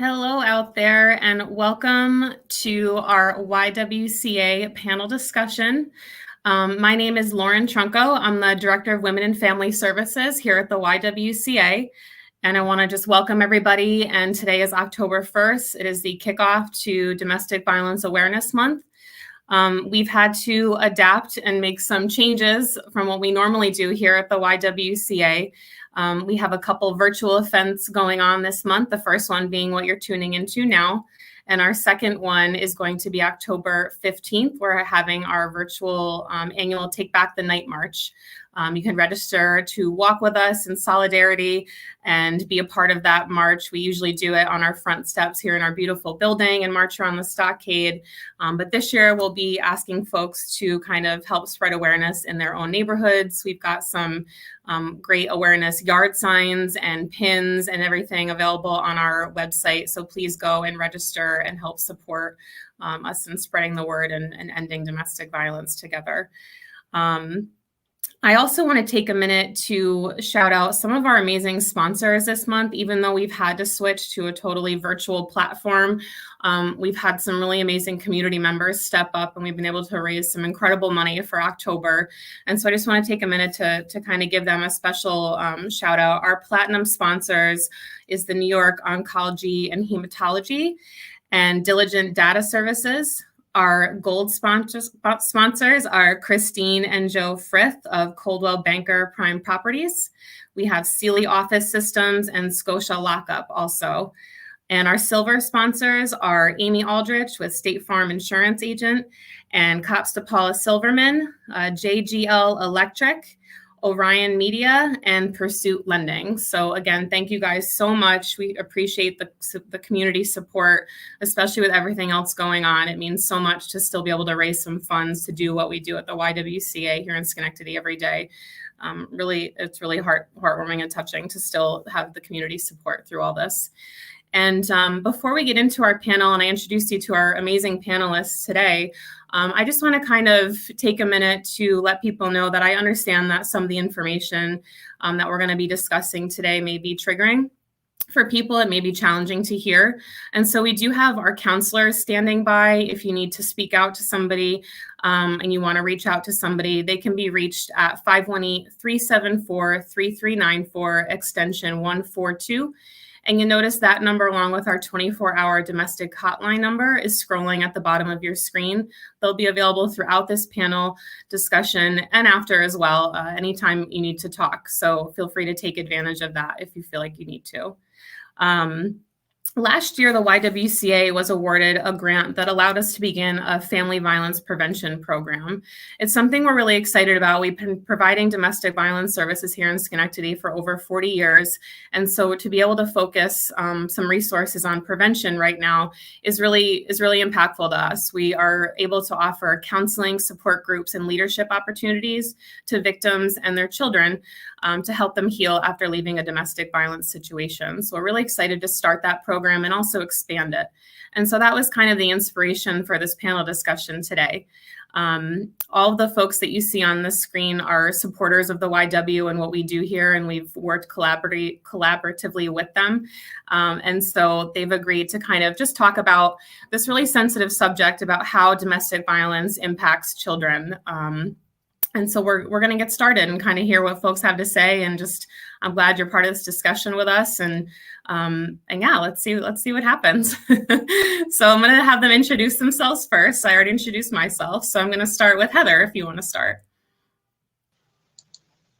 Hello out there, and welcome to our YWCA panel discussion. My name is Lauren Trunco. I'm the Director of Women and Family Services here at the YWCA, and I want to just welcome everybody. And today is October 1st. It is the kickoff to Domestic Violence Awareness Month. We've had to adapt and make some changes from what we normally do here at the YWCA. We have a couple virtual events going on this month, the first one being what you're tuning into now. And our second one is going to be October 15th. We're having our virtual annual Take Back the Night March. You can register to walk with us in solidarity and be a part of that march. We usually do it on our front steps here in our beautiful building and march around the stockade. But this year we'll be asking folks to kind of help spread awareness in their own neighborhoods. We've got some great awareness yard signs and pins and everything available on our website. So please go and register and help support us in spreading the word and ending domestic violence together. I also want to take a minute to shout out some of our amazing sponsors this month. Even though we've had to switch to a totally virtual platform, we've had some really amazing community members step up, and we've been able to raise some incredible money for October. And so I just want to take a minute to kind of give them a special shout out. Our platinum sponsors is the New York Oncology and Hematology and Diligent Data Services. Our gold sponsors are Christine and Joe Frith of Coldwell Banker Prime Properties. We have Sealy Office Systems and Scotia Lockup also. And our silver sponsors are Amy Aldrich with State Farm Insurance Agent and Cops DePaula Silverman, JGL Electric, Orion Media, and Pursuit Lending. So again, thank you guys so much. We appreciate the community support, especially with everything else going on. It means so much to still be able to raise some funds to do what we do at the YWCA here in Schenectady every day. It's really heartwarming and touching to still have the community support through all this. And before we get into our panel and I introduce you to our amazing panelists today, I just want to kind of take a minute to let people know that I understand that some of the information that we're going to be discussing today may be triggering for people. It may be challenging to hear. And so we do have our counselors standing by. If you need to speak out to somebody and you want to reach out to somebody, they can be reached at 518-374-3394, extension 142. And you notice that number, along with our 24-hour domestic hotline number, is scrolling at the bottom of your screen. They'll be available throughout this panel discussion and after as well, anytime you need to talk. So feel free to take advantage of that if you feel like you need to. Last year, the YWCA was awarded a grant that allowed us to begin a family violence prevention program. It's something we're really excited about. We've been providing domestic violence services here in Schenectady for over 40 years. And so to be able to focus some resources on prevention right now is really impactful to us. We are able to offer counseling, support groups, and leadership opportunities to victims and their children to help them heal after leaving a domestic violence situation. So we're really excited to start that program and also expand it. And so that was kind of the inspiration for this panel discussion today. All of the folks that you see on the screen are supporters of the YW and what we do here, and we've worked collaboratively with them. And so they've agreed to kind of just talk about this really sensitive subject about how domestic violence impacts children. And so we're going to get started and kind of hear what folks have to say. And just, I'm glad you're part of this discussion with us. And yeah, let's see what happens. So I'm going to have them introduce themselves first. I already introduced myself. So I'm going to start with Heather, if you want to start.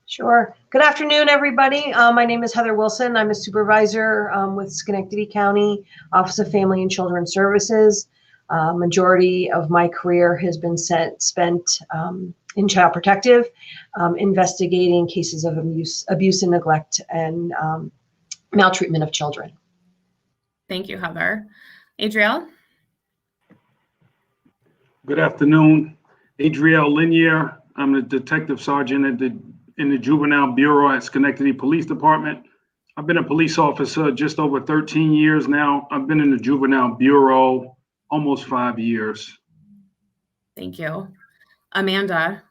Sure. Good afternoon, everybody. My name is Heather Wilson. I'm a supervisor with Schenectady County Office of Family and Children Services. Majority of my career has been spent in Child Protective, investigating cases of abuse and neglect and maltreatment of children. Thank you, Heather. Adrielle? Good afternoon. Adrielle Linier. I'm a detective sergeant in the Juvenile Bureau at Schenectady Police Department. I've been a police officer just over 13 years now. I've been in the Juvenile Bureau almost 5 years. Thank you. Amanda?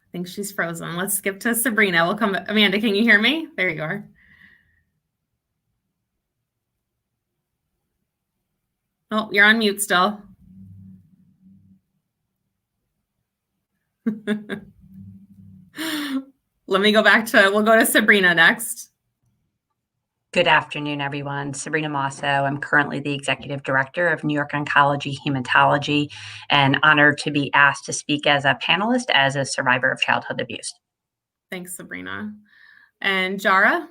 I think she's frozen. Let's skip to Sabrina. We'll come. Amanda, can you hear me? There you are. Oh, you're on mute still. Let me go back to, we'll go to Sabrina next. Good afternoon, everyone. Sabrina Mosso. I'm currently the Executive Director of New York Oncology Hematology and honored to be asked to speak as a panelist as a survivor of childhood abuse. Thanks, Sabrina. And Jara?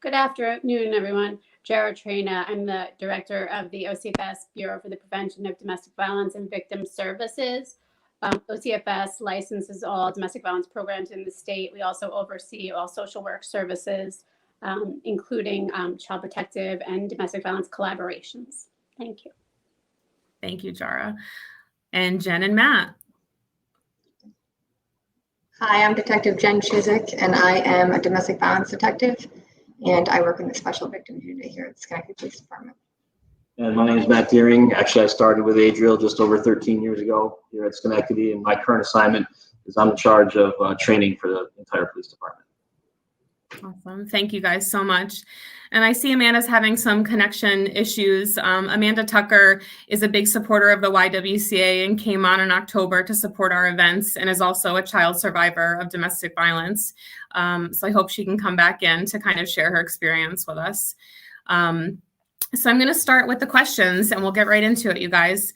Good afternoon, everyone. Jara Traina. I'm the Director of the OCFS Bureau for the Prevention of Domestic Violence and Victim Services. OCFS licenses all domestic violence programs in the state. We also oversee all social work services, including child protective and domestic violence collaborations. Thank you. Thank you, Jara. And Jen and Matt. Hi, I'm Detective Jen Chizik, and I am a domestic violence detective, and I work in the Special Victims Unit here at the Schenectady Police Department. And my name is Matt Deering. Actually, I started with Adriel just over 13 years ago here at Schenectady, and my current assignment is I'm in charge of training for the entire police department. Awesome. Thank you guys so much. And I see Amanda's having some connection issues. Amanda Tucker is a big supporter of the YWCA and came on in October to support our events and is also a child survivor of domestic violence. So I hope she can come back in to kind of share her experience with us. So I'm going to start with the questions and we'll get right into it, you guys.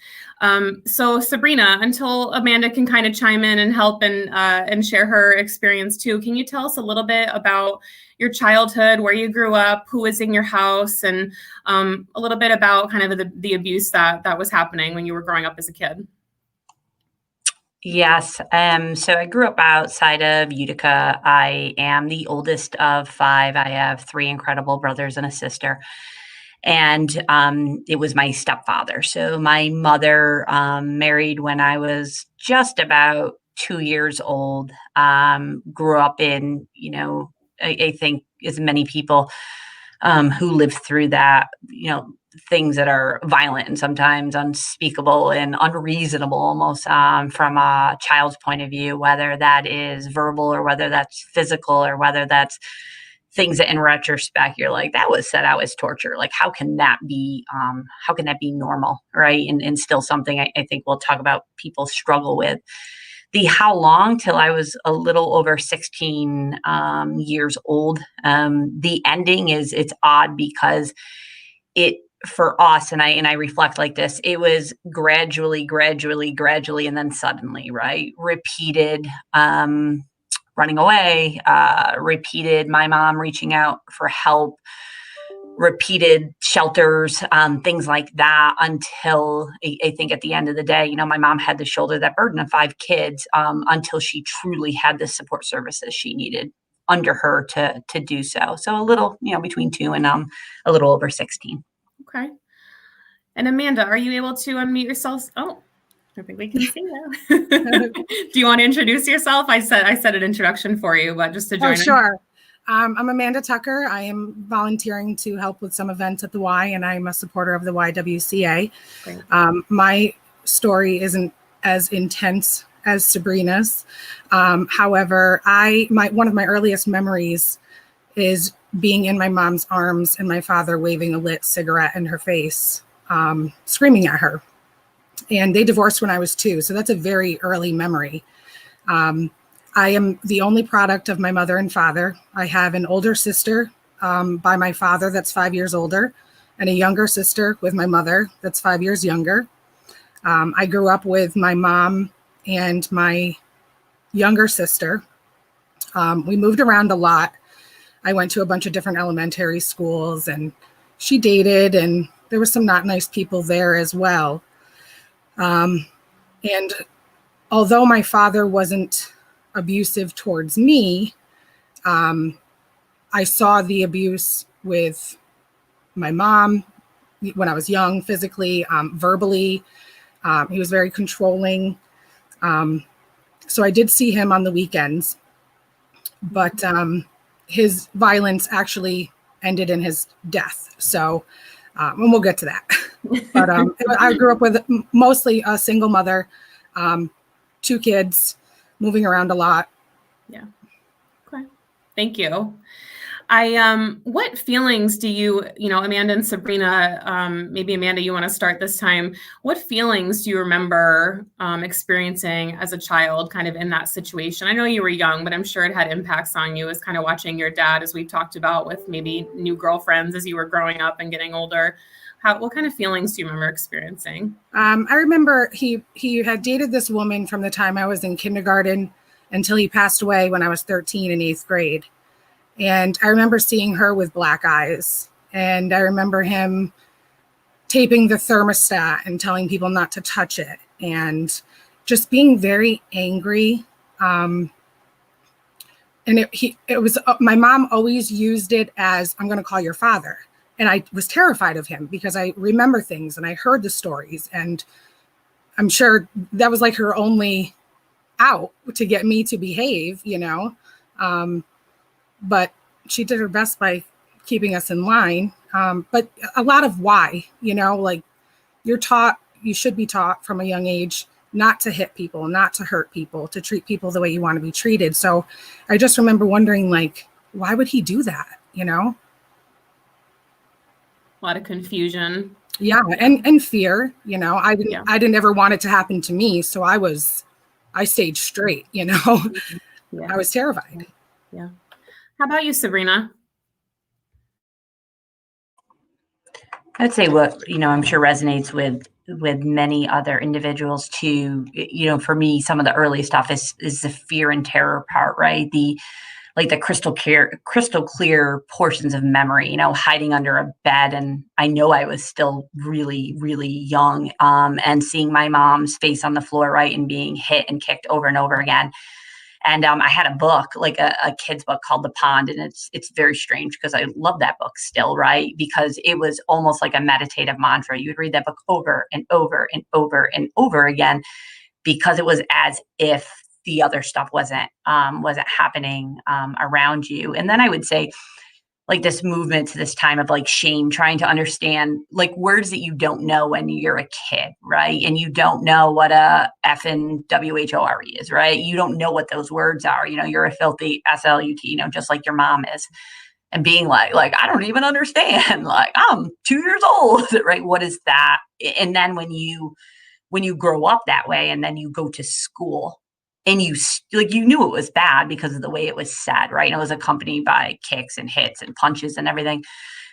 So Sabrina, until Amanda can kind of chime in and help and share her experience too, can you tell us a little bit about your childhood, where you grew up, who was in your house, and a little bit about kind of the abuse that was happening when you were growing up as a kid? Yes. So I grew up outside of Utica. I am the oldest of 5. I have 3 incredible brothers and a sister. And it was my stepfather. So my mother married when I was just about 2 years old. Grew up in, I think as many people who lived through that, things that are violent and sometimes unspeakable and unreasonable almost from a child's point of view, whether that is verbal or whether that's physical or whether that's things that in retrospect, you're like, that was set out as torture. Like, how can that be normal? Right. And still something I think we'll talk about people struggle with. The how long till I was a little over 16 years old. The ending it's odd because it, for us, and I reflect like this, it was gradually, and then suddenly, right? Repeated, running away, repeated my mom reaching out for help, repeated shelters, things like that, until I think at the end of the day, my mom had to shoulder that burden of 5 kids until she truly had the support services she needed under her to do so. So a little, between 2 and a little over 16. Okay. And Amanda, are you able to unmute yourself? Oh, I think we can see you. Do you want to introduce yourself? I said an introduction for you, but just to join in. Sure. I'm Amanda Tucker. I am volunteering to help with some events at the Y, and I'm a supporter of the YWCA. Great. My story isn't as intense as Sabrina's. However, one of my earliest memories is being in my mom's arms and my father waving a lit cigarette in her face, screaming at her. And they divorced when I was 2. So that's a very early memory. I am the only product of my mother and father. I have an older sister by my father that's 5 years older, and a younger sister with my mother that's 5 years younger. I grew up with my mom and my younger sister. We moved around a lot. I went to a bunch of different elementary schools, and she dated, and there were some not nice people there as well. And although my father wasn't abusive towards me, I saw the abuse with my mom when I was young, physically, verbally. He was very controlling. So I did see him on the weekends, but his violence actually ended in his death. So, and we'll get to that. But I grew up with mostly a single mother. 2 kids, moving around a lot. Yeah. Okay. Thank you. What feelings do you, Amanda and Sabrina, maybe Amanda, you want to start this time. What feelings do you remember experiencing as a child kind of in that situation? I know you were young, but I'm sure it had impacts on you as kind of watching your dad, as we've talked about, with maybe new girlfriends as you were growing up and getting older. What kind of feelings do you remember experiencing? I remember he had dated this woman from the time I was in kindergarten until he passed away when I was 13 in 8th grade. And I remember seeing her with black eyes. And I remember him taping the thermostat and telling people not to touch it, and just being very angry. And it was, my mom always used it as, I'm going to call your father. And I was terrified of him because I remember things and I heard the stories. And I'm sure that was like her only out to get me to behave, but she did her best by keeping us in line. But a lot of why, like you should be taught from a young age not to hit people, not to hurt people, to treat people the way you want to be treated. So I just remember wondering, like, why would he do that? A lot of confusion. Yeah. And fear, I didn't ever want it to happen to me. So I stayed straight, Yeah. I was terrified. Yeah. How about you, Sabrina? I'd say what, I'm sure resonates with many other individuals too. For me, some of the early stuff is the fear and terror part, right? The crystal clear portions of memory, hiding under a bed. And I know I was still really, really young, and seeing my mom's face on the floor, right, and being hit and kicked over and over again. And I had a book, like a kid's book called The Pond. And it's very strange because I love that book still, right? Because it was almost like a meditative mantra. You would read that book over and over and over and over again, because it was as if the other stuff wasn't happening around you. And then I would say, like, this movement to this time of like shame, trying to understand like words that you don't know when you're a kid, right? And you don't know what a effing WHORE is, right? You don't know what those words are. You're a filthy SLUT, just like your mom is. And being like, I don't even understand. Like, I'm 2 years old, right? What is that? And then when you grow up that way and then you go to school, and you knew it was bad because of the way it was said, right? And it was accompanied by kicks and hits and punches and everything.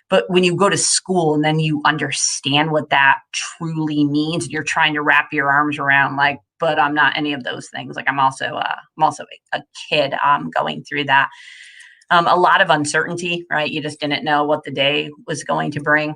But when you go to school and then you understand what that truly means, you're trying to wrap your arms around, like, but I'm not any of those things. Like, I'm also a kid going through that. A lot of uncertainty, right? You just didn't know what the day was going to bring.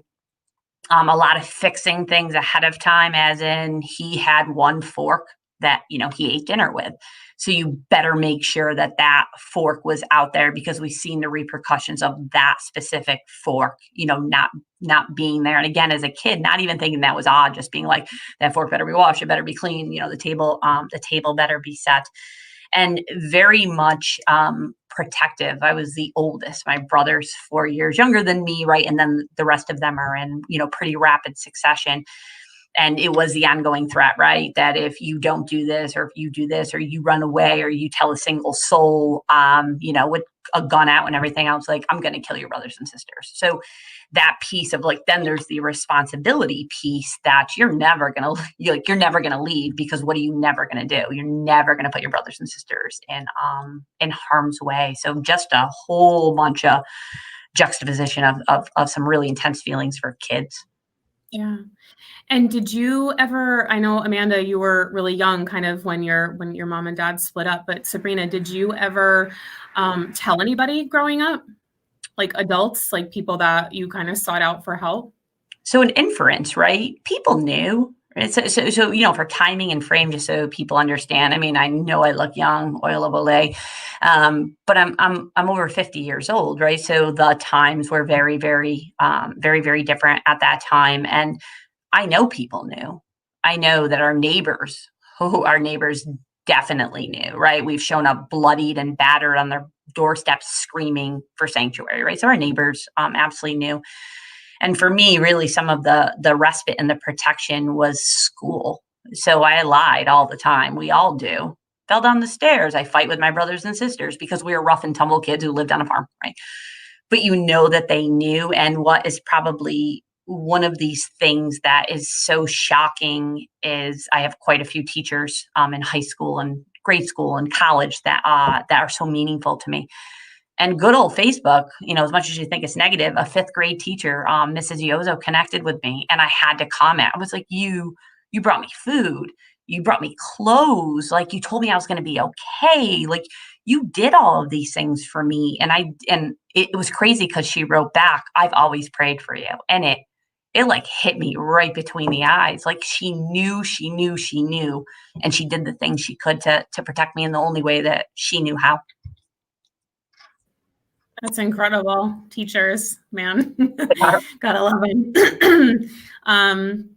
A lot of fixing things ahead of time, as in he had one fork that, he ate dinner with. So you better make sure that fork was out there, because we've seen the repercussions of that specific fork, not being there. And again, as a kid, not even thinking that was odd, just being like, that fork better be washed, it better be clean, the table better be set. And very much protective. I was the oldest. My brother's 4 years younger than me, right? And then the rest of them are in, pretty rapid succession. And it was the ongoing threat, right? That if you don't do this, or if you do this, or you run away, or you tell a single soul, with a gun out and everything else, like, I'm going to kill your brothers and sisters. So that piece of like, then there's the responsibility piece that you're never going to leave, because what are you never going to do? You're never going to put your brothers and sisters in harm's way. So just a whole bunch of juxtaposition of some really intense feelings for kids. Yeah. And did you ever, I know, Amanda, you were really young kind of when your mom and dad split up, but Sabrina, did you ever tell anybody growing up, like adults, like people that you kind of sought out for help? So an inference, right? People knew. Right? So for timing and frame, just so people understand. I mean, I know I look young, oil of Olay, but I'm over 50 years old, right? So the times were very, very, very, very different at that time, and I know people knew. I know that our neighbors definitely knew, right? We've shown up bloodied and battered on their doorsteps screaming for sanctuary, right? So our neighbors absolutely knew. And for me, really, some of the respite and the protection was school, So I lied all the time. We all do. Fell down the stairs. I fight with my brothers and sisters because we were rough and tumble kids who lived on a farm, right? But you know that they knew. And what is probably one of these things that is so shocking is I have quite a few teachers in high school and grade school and college that are so meaningful to me. And good old Facebook, as much as you think it's negative, a fifth grade teacher, Mrs. Yozo, connected with me, and I had to comment. I was like, you brought me food. You brought me clothes. Like, you told me I was going to be okay. Like, you did all of these things for me. And it was crazy because she wrote back, I've always prayed for you. And it like hit me right between the eyes. Like, she knew, and she did the things she could to protect me in the only way that she knew how. That's incredible. Teachers, man. Gotta love them.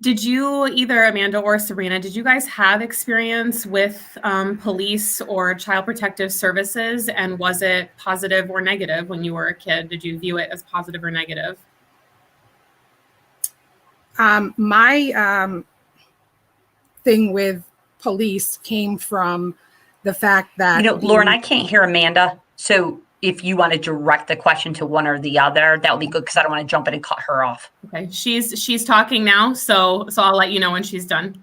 Did you, either Amanda or Sabrina, did you guys have experience with police or child protective services? And was it positive or negative when you were a kid? Did you view it as positive or negative? My thing with police came from the fact that Lauren, I can't hear Amanda. So if you want to direct the question to one or the other, that would be good, because I don't want to jump in and cut her off. Okay, she's talking now, so I'll let you know when she's done.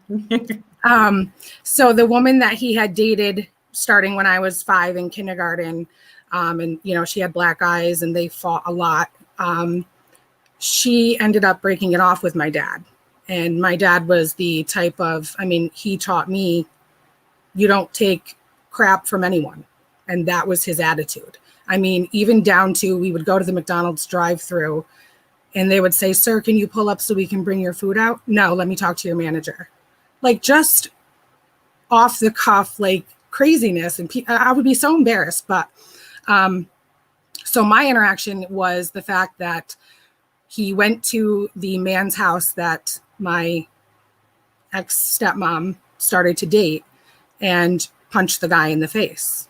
So the woman that he had dated starting when I was 5 in kindergarten, and she had black eyes and they fought a lot. She ended up breaking it off with my dad. And my dad was the type of, he taught me, you don't take crap from anyone. And that was his attitude. Even down to, we would go to the McDonald's drive-through and they would say, sir, can you pull up so we can bring your food out? No, let me talk to your manager. Like, just off the cuff, like craziness. And I would be so embarrassed. But so my interaction was the fact that he went to the man's house that my ex-stepmom started to date and punched the guy in the face.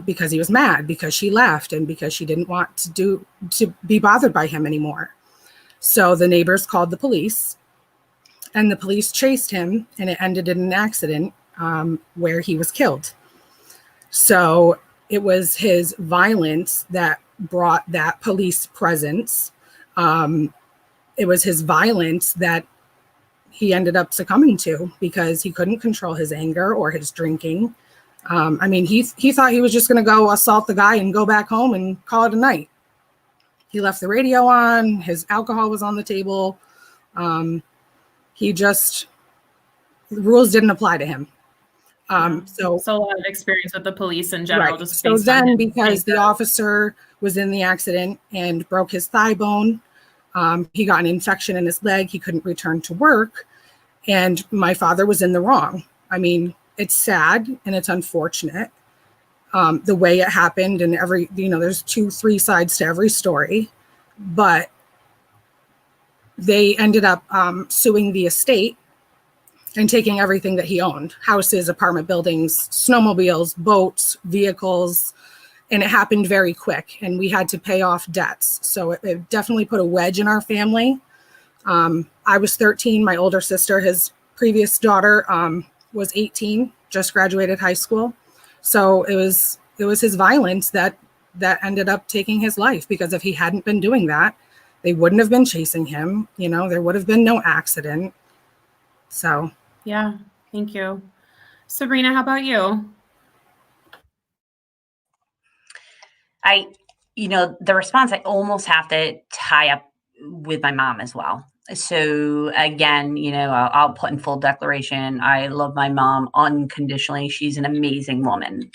Because he was mad, because she left, and because she didn't want to be bothered by him anymore. So the neighbors called the police, and the police chased him, and it ended in an accident where he was killed. So it was his violence that brought that police presence. It was his violence that he ended up succumbing to, because he couldn't control his anger or his drinking. He thought he was just going to go assault the guy and go back home and call it a night. He left the radio on, his alcohol was on the table. The rules didn't apply to him. So a lot of experience with the police in general. Right. So then, because the officer was in the accident and broke his thigh bone, he got an infection in his leg. He couldn't return to work. And my father was in the wrong. It's sad and it's unfortunate the way it happened, and there's 2-3 sides to every story, but they ended up suing the estate and taking everything that he owned: houses, apartment buildings, snowmobiles, boats, vehicles. And it happened very quick, and we had to pay off debts. So it definitely put a wedge in our family. I was 13. My older sister, his previous daughter, was 18, just graduated high school. So it was his violence that ended up taking his life, because if he hadn't been doing that, they wouldn't have been chasing him. There would have been no accident. So. Yeah, thank you. Sabrina, how about you? The response, I almost have to tie up with my mom as well. So again, I'll put in full declaration, I love my mom unconditionally. She's an amazing woman.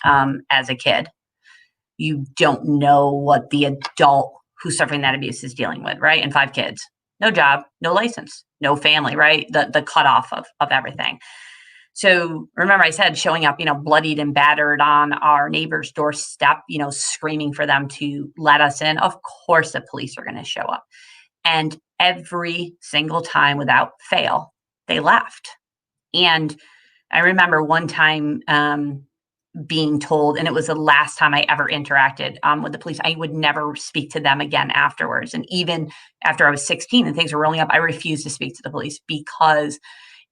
As a kid, you don't know what the adult who's suffering that abuse is dealing with, right? And 5 kids, no job, no license, no family, right? The cutoff of everything. So remember, I said showing up, bloodied and battered on our neighbor's doorstep, screaming for them to let us in. Of course, the police are going to show up. And every single time, without fail, they left. And I remember one time being told, and it was the last time I ever interacted with the police, I would never speak to them again afterwards. And even after I was 16 and things were rolling up, I refused to speak to the police, because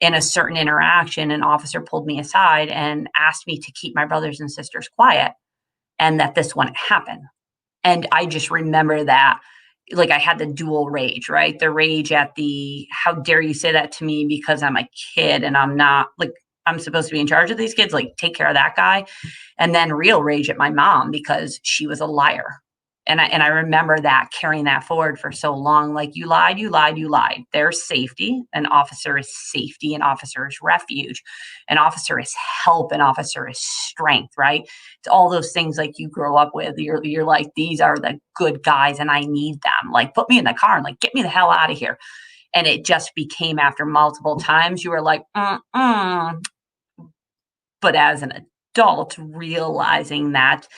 in a certain interaction, an officer pulled me aside and asked me to keep my brothers and sisters quiet and that this wouldn't happen. And I just remember that, like, I had the dual rage, right? The rage at the, how dare you say that to me because I'm a kid and I'm not, like, I'm supposed to be in charge of these kids, like, take care of that guy. And then real rage at my mom because she was a liar. And I remember that, carrying that forward for so long. Like, you lied, you lied, you lied. There's safety. An officer is safety. An officer is refuge. An officer is help. An officer is strength, right? It's all those things like you grow up with. You're like, these are the good guys and I need them. Like, put me in the car and like, get me the hell out of here. And it just became, after multiple times, you were like, But as an adult, realizing that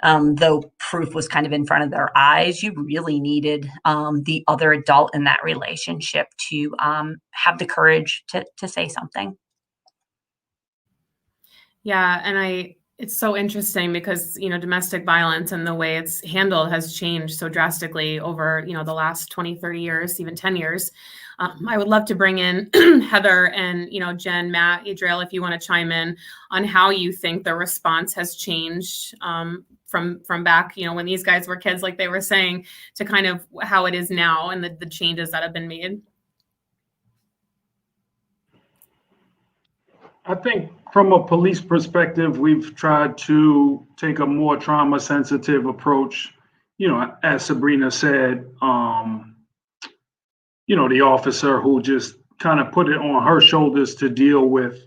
though proof was kind of in front of their eyes, you really needed the other adult in that relationship to have the courage to say something. Yeah, and it's so interesting because, you know, domestic violence and the way it's handled has changed so drastically over, you know, the last 20, 30 years, even 10 years. I would love to bring in Heather and, you know, Jen, Matt, Adriel, if you want to chime in on how you think the response has changed from back, you know, when these guys were kids, like they were saying, to kind of how it is now and the changes that have been made. I think from a police perspective, we've tried to take a more trauma sensitive approach. You know, as Sabrina said, you know, the officer who just kind of put it on her shoulders to deal with,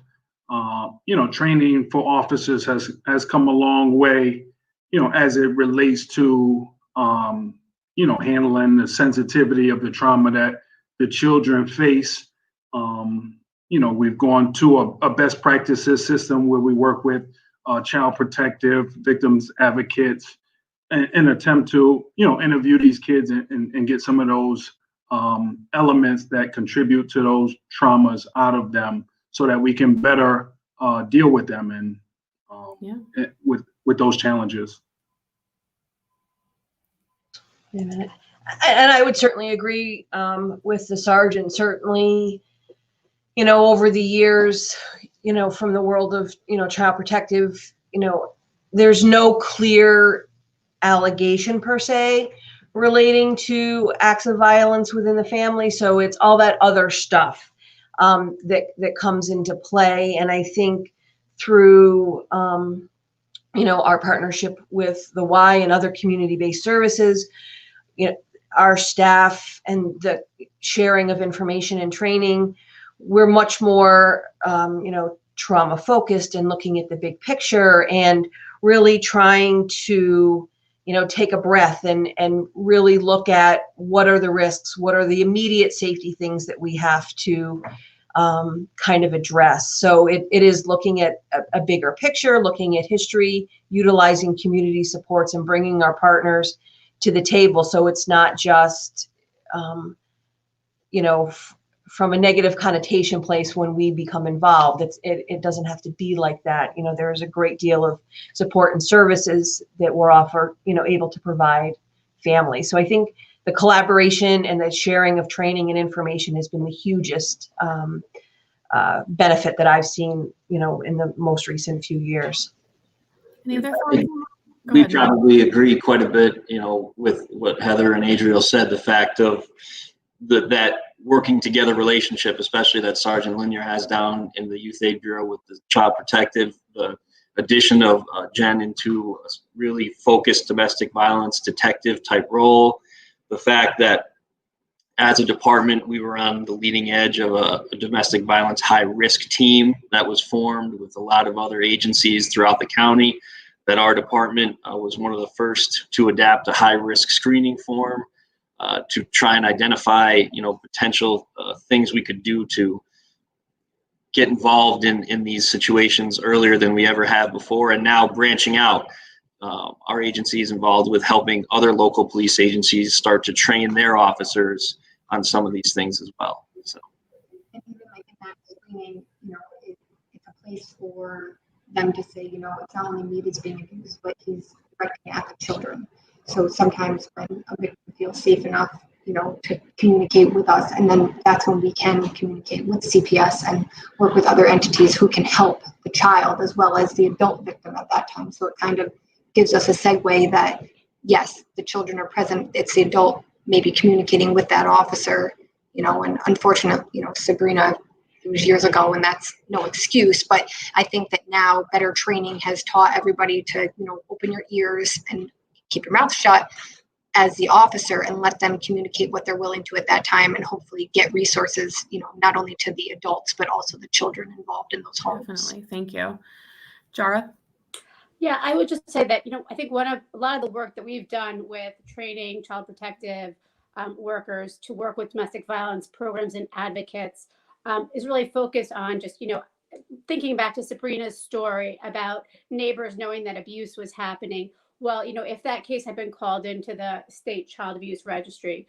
you know, training for officers has come a long way, you know, as it relates to, you know, handling the sensitivity of the trauma that the children face. You know, we've gone to a best practices system where we work with child protective victims advocates and attempt to, you know, interview these kids and get some of those elements that contribute to those traumas out of them so that we can better deal with them and with those challenges. Wait a minute. And I would certainly agree with the sergeant. Certainly, you know, over the years, you know, from the world of, you know, child protective, you know, there's no clear allegation per se relating to acts of violence within the family. So it's all that other stuff that comes into play. And I think through, you know, our partnership with the Y and other community-based services, you know, our staff and the sharing of information and training, we're much more, you know, trauma focused and looking at the big picture and really trying to, you know, take a breath and really look at what are the risks, what are the immediate safety things that we have to kind of address. So it is looking at a bigger picture, looking at history, utilizing community supports and bringing our partners to the table. So it's not just, you know, from a negative connotation place when we become involved. It doesn't have to be like that. You know, there's a great deal of support and services that we're able to provide families. So I think the collaboration and the sharing of training and information has been the hugest benefit that I've seen, you know, in the most recent few years. Any other thoughts? We probably agree quite a bit, you know, with what Heather and Adriel said, the fact of that working together relationship, especially that Sergeant Linier has down in the Youth Aid Bureau with the Child Protective, the addition of Jen into a really focused domestic violence detective type role, the fact that as a department, we were on the leading edge of a domestic violence high risk team that was formed with a lot of other agencies throughout the county, that our department was one of the first to adapt a high risk screening form to try and identify, you know, potential things we could do to get involved in these situations earlier than we ever have before. And now branching out, our agency is involved with helping other local police agencies start to train their officers on some of these things as well. So, and even like in that screening, you know, it's a place for them to say, you know, it's not only me that's being abused, but he's directing at the children. So sometimes when a victim feels safe enough, to communicate with us. And then that's when we can communicate with CPS and work with other entities who can help the child as well as the adult victim at that time. So it kind of gives us a segue that, yes, the children are present. It's the adult maybe communicating with that officer, and unfortunately, Sabrina, it was years ago, and that's no excuse. But I think that now better training has taught everybody to, open your ears and keep your mouth shut as the officer and let them communicate what they're willing to at that time, and hopefully get resources, not only to the adults, but also the children involved in those homes. Definitely. Thank you. Jara? Yeah, I would just say that, I think a lot of the work that we've done with training child protective workers to work with domestic violence programs and advocates is really focused on just, thinking back to Sabrina's story about neighbors knowing that abuse was happening. Well, if that case had been called into the state child abuse registry,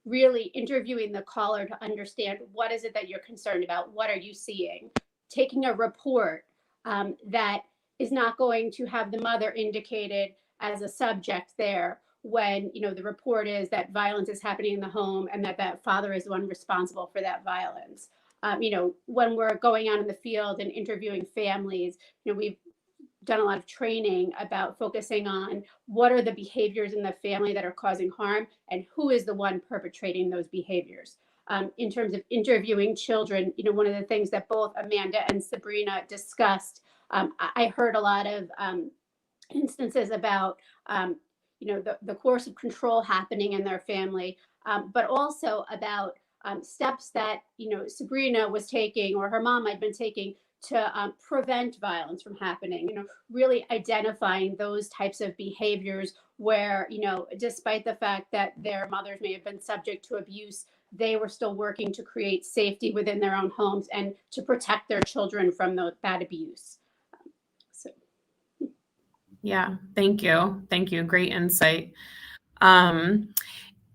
really interviewing the caller to understand what is it that you're concerned about? What are you seeing? Taking a report that is not going to have the mother indicated as a subject there when, the report is that violence is happening in the home and that father is the one responsible for that violence. When we're going out in the field and interviewing families, we've done a lot of training about focusing on what are the behaviors in the family that are causing harm and who is the one perpetrating those behaviors. In terms of interviewing children, one of the things that both Amanda and Sabrina discussed, I heard a lot of instances about, the course of control happening in their family, but also about steps that, Sabrina was taking or her mom had been taking to prevent violence from happening, really identifying those types of behaviors where, despite the fact that their mothers may have been subject to abuse, they were still working to create safety within their own homes and to protect their children from that abuse. Yeah, thank you. Thank you. Great insight.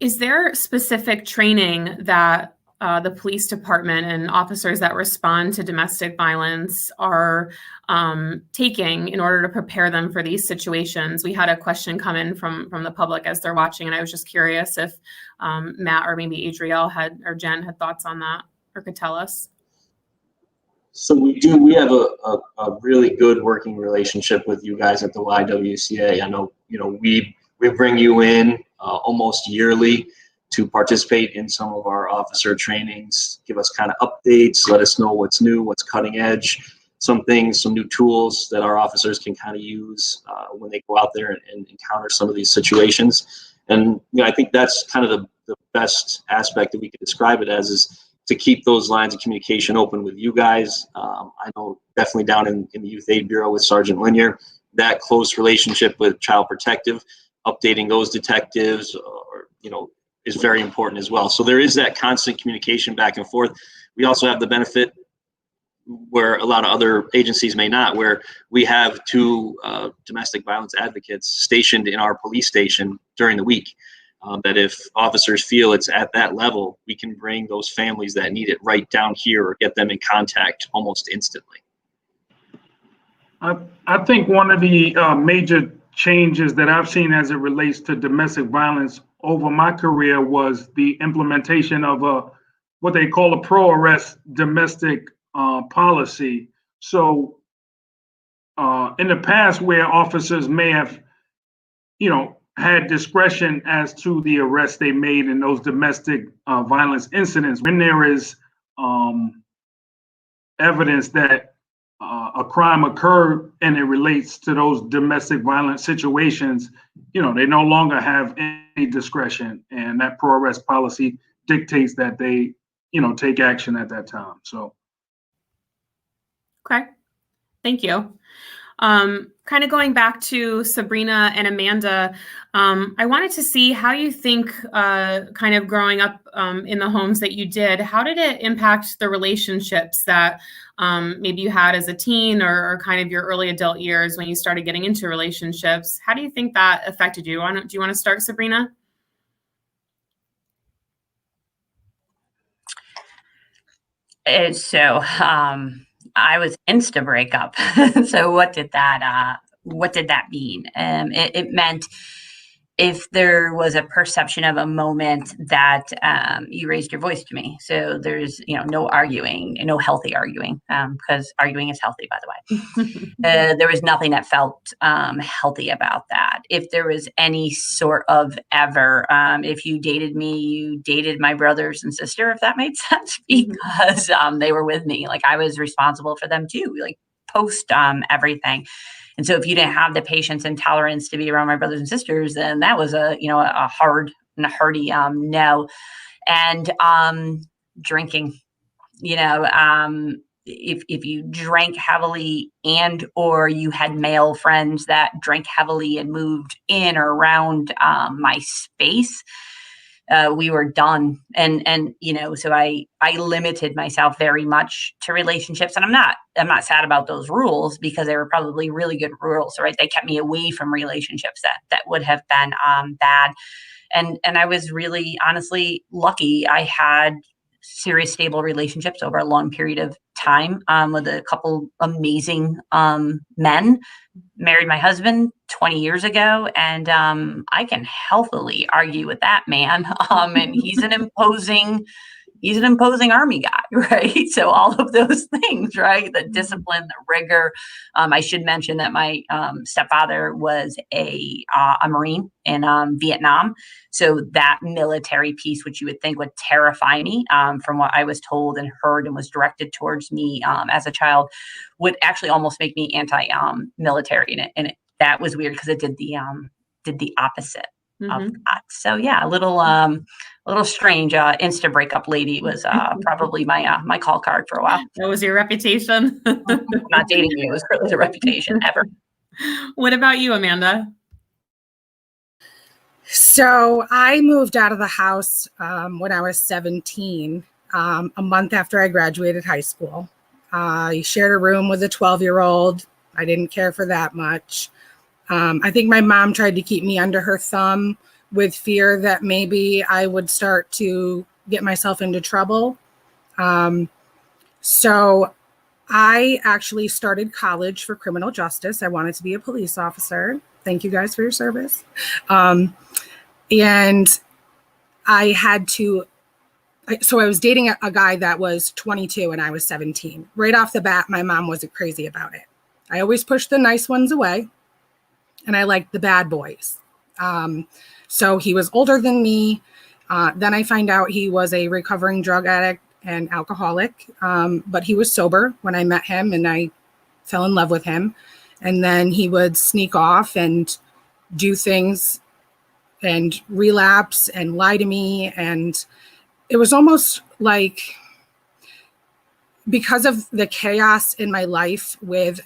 Is there specific training that the police department and officers that respond to domestic violence are taking in order to prepare them for these situations? We had a question come in from the public as they're watching, and I was just curious if Matt or maybe Adrielle or Jen had thoughts on that or could tell us. So we have a really good working relationship with you guys at the YWCA. I know, we bring you in almost yearly to participate in some of our officer trainings, give us kind of updates, let us know what's new, what's cutting edge, some new tools that our officers can kind of use when they go out there and encounter some of these situations. And I think that's kind of the best aspect that we could describe it as, is to keep those lines of communication open with you guys. I know definitely down in the Youth Aid Bureau with Sergeant Linier, that close relationship with Child Protective, updating those detectives, is very important as well. So there is that constant communication back and forth. We also have the benefit, where a lot of other agencies may not, where we have 2 domestic violence advocates stationed in our police station during the week. That if officers feel it's at that level, we can bring those families that need it right down here or get them in contact almost instantly. I think one of the major changes that I've seen as it relates to domestic violence over my career was the implementation of what they call a pro-arrest domestic policy. So in the past, where officers may have, had discretion as to the arrest they made in those domestic violence incidents, when there is evidence that a crime occurred and it relates to those domestic violence situations, they no longer have any discretion, and that pro-arrest policy dictates that they, take action at that time. So. Okay, thank you. Kind of going back to Sabrina and Amanda, I wanted to see how you think kind of growing up in the homes that you did, how did it impact the relationships that maybe you had as a teen or kind of your early adult years when you started getting into relationships? How do you think that affected you? Do you want to start, Sabrina? So I was insta breakup. So what did that mean? It meant if there was a perception of a moment that you raised your voice to me. So there's, no arguing, no healthy arguing, because arguing is healthy, by the way. There was nothing that felt healthy about that. If there was any sort of ever, if you dated me, you dated my brothers and sister, if that made sense, because they were with me. Like, I was responsible for them too, like post everything. And so if you didn't have the patience and tolerance to be around my brothers and sisters, then that was a hard and a hearty no. And drinking, if you drank heavily and or you had male friends that drank heavily and moved in or around my space, we were done. And so I limited myself very much to relationships, and I'm not sad about those rules, because they were probably really good rules, right? They kept me away from relationships that would have been bad. And I was really honestly lucky. I had serious, stable relationships over a long period of time with a couple amazing men. Married my husband 20 years ago, and I can healthily argue with that man. And he's an imposing army guy, right? So all of those things, right? The discipline, the rigor. I should mention that my stepfather was a Marine in Vietnam. So that military piece, which you would think would terrify me, from what I was told and heard and was directed towards me as a child, would actually almost make me anti-military. And that was weird, because it did the opposite of that. So yeah, a little strange. Insta breakup lady was probably my call card for a while. That was your reputation. I'm not dating you. It was really the reputation ever. What about you, Amanda? So I moved out of the house when I was 17, a month after I graduated high school. I shared a room with a 12-year-old. I didn't care for that much. I think my mom tried to keep me under her thumb with fear that maybe I would start to get myself into trouble. So I actually started college for criminal justice. I wanted to be a police officer. Thank you guys for your service. And I had to, so I was dating a guy that was 22 and I was 17. Right off the bat, my mom wasn't crazy about it. I always pushed the nice ones away, and I liked the bad boys. So he was older than me. Then I find out he was a recovering drug addict and alcoholic, but he was sober when I met him, and I fell in love with him. And then he would sneak off and do things and relapse and lie to me. And it was almost like, because of the chaos in my life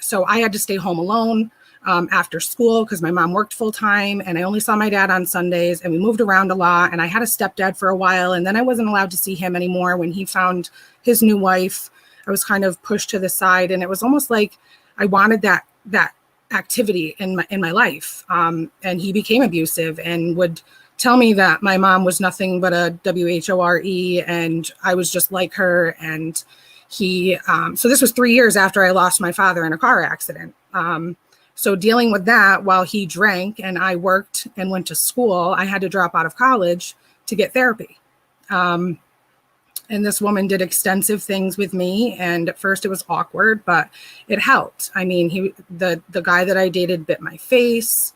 so I had to stay home alone after school, because my mom worked full time, and I only saw my dad on Sundays, and we moved around a lot, and I had a stepdad for a while, and then I wasn't allowed to see him anymore. When he found his new wife, I was kind of pushed to the side, and it was almost like I wanted that activity in my life. And he became abusive and would tell me that my mom was nothing but a WHORE, and I was just like her. And he, so this was 3 years after I lost my father in a car accident. So dealing with that while he drank and I worked and went to school, I had to drop out of college to get therapy. And this woman did extensive things with me. And at first it was awkward, but it helped. I mean, the guy that I dated bit my face,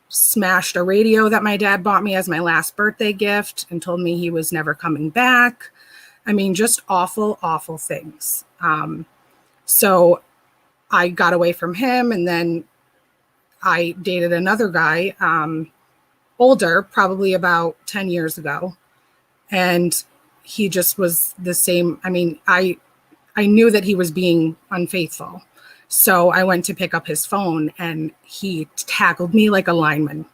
smashed a radio that my dad bought me as my last birthday gift, and told me he was never coming back. I mean, just awful, awful things. So I got away from him, and then I dated another guy, older, probably about 10 years ago. And he just was the same. I mean, I knew that he was being unfaithful. So I went to pick up his phone, and he tackled me like a lineman.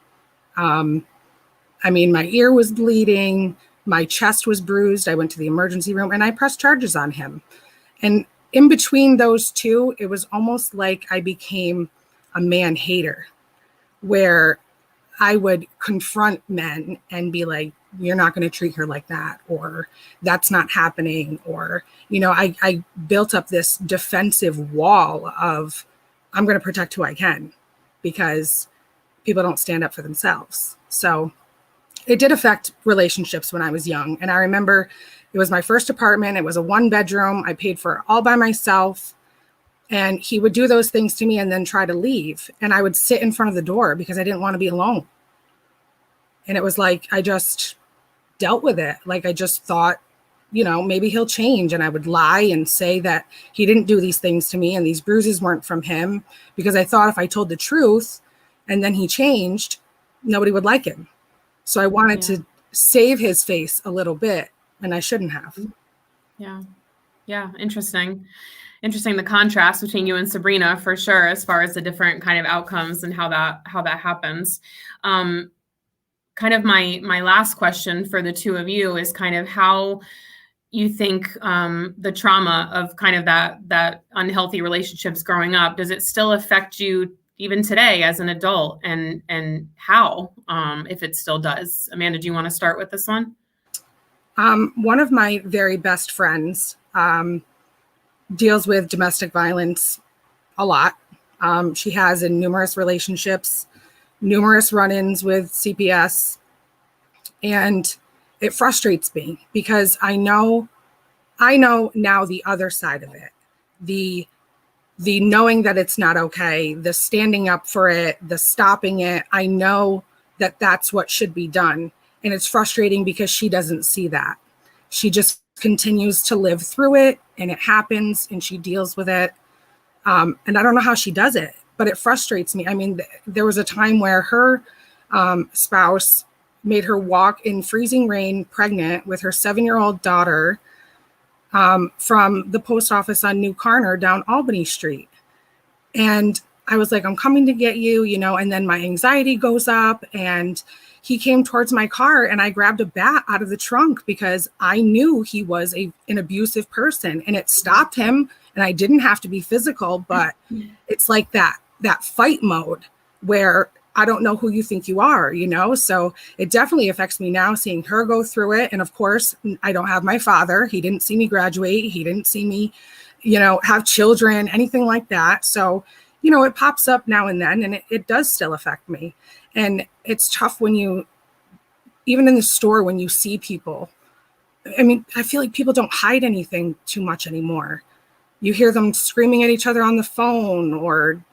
I mean, my ear was bleeding, my chest was bruised. I went to the emergency room, and I pressed charges on him. And in between those two, it was almost like I became a man hater, where I would confront men and be like, you're not going to treat her like that, or that's not happening. Or, I built up this defensive wall of, I'm going to protect who I can, because people don't stand up for themselves. So it did affect relationships when I was young. And I remember it was my first apartment. It was a 1-bedroom. I paid for it all by myself. And he would do those things to me and then try to leave. And I would sit in front of the door because I didn't want to be alone. And it was like, I just dealt with it. Like, I just thought, maybe he'll change. And I would lie and say that he didn't do these things to me and these bruises weren't from him, because I thought if I told the truth and then he changed, nobody would like him. So I wanted to save his face a little bit, and I shouldn't have. Yeah. Yeah. Interesting. The contrast between you and Sabrina, for sure, as far as the different kind of outcomes and how that happens. Kind of my last question for the two of you is kind of how you think the trauma of kind of that unhealthy relationships growing up, does it still affect you even today as an adult, and how, if it still does? Amanda, do you want to start with this one? One of my very best friends deals with domestic violence a lot. She has in numerous relationships, numerous run-ins with CPS, and it frustrates me because I know now the other side of it, the knowing that it's not okay, the standing up for it, the stopping it. I know that that's what should be done. And it's frustrating because she doesn't see that. She just continues to live through it, and it happens, and she deals with it. And I don't know how she does it, but it frustrates me. I mean, there was a time where her spouse made her walk in freezing rain, pregnant, with her 7-year-old daughter, from the post office on New Carner down Albany Street. And I was like, I'm coming to get you, and then my anxiety goes up, and he came towards my car and I grabbed a bat out of the trunk because I knew he was an abusive person, and it stopped him, and I didn't have to be physical, but it's like that fight mode where I don't know who you think you are, so it definitely affects me now seeing her go through it. And of course, I don't have my father. He didn't see me graduate. He didn't see me, have children, anything like that. So, it pops up now and then, and it does still affect me. And it's tough when even in the store, when you see people, I mean, I feel like people don't hide anything too much anymore. You hear them screaming at each other on the phone, or,